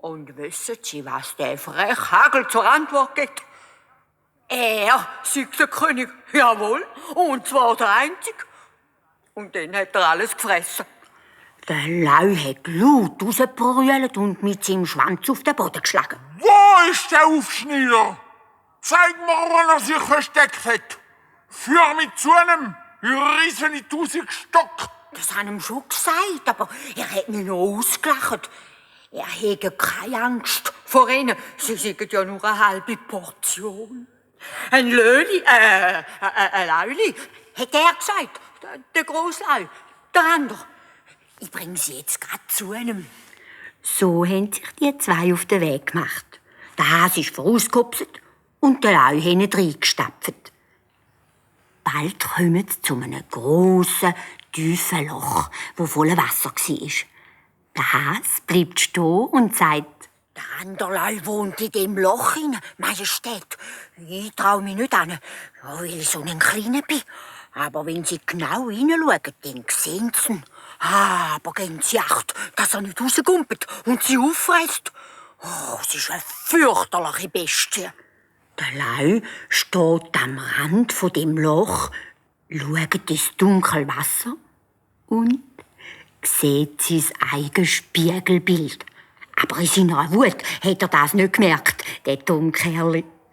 Und wissen Sie, was der Frechhagel zur Antwort gibt? Er sei der König, jawohl, und zwar der Einzige. Und dann hat er alles gefressen. Der Leu hat laut rausgebrüllt und mit seinem Schwanz auf den Boden geschlagen. Wo ist der Aufschneider? Zeig mir, wo er sich versteckt hat. Führ mich zu einem, ich reisse in 1000 Stock. Das haben ihm schon gesagt, aber er hat mich noch ausgelacht. Er hege keine Angst vor ihnen. Sie sind ja nur eine halbe Portion. Ein Löli, ein Leuli, hat er gesagt. Der Grossleu, der andere. Ich bringe sie jetzt grad zu einem. So haben sich die zwei auf den Weg gemacht. Der Hase ist vorausgehupset und der Leu hinten reingestapft. Bald kommen sie zu einem grossen, tiefen Loch, wo voller Wasser war. Der Hase bleibt stehen und sagt: Der andere Leu wohnt in dem Loch hinein, Majestät. Ich trau mich nicht an, weil ich so ein Kleiner bin. Aber wenn Sie genau hineinschauen, dann sehen Sie ihn. Aber geben Sie Acht, dass er nicht rauskommt und Sie auffresst. Oh, es ist eine fürchterliche Bestie. Der Leu steht am Rand von dem Loch, schaut ins dunkle Wasser und sieht sein eigenes Spiegelbild. Aber in seiner Wut hat er das nicht gemerkt, der dumme Kerl.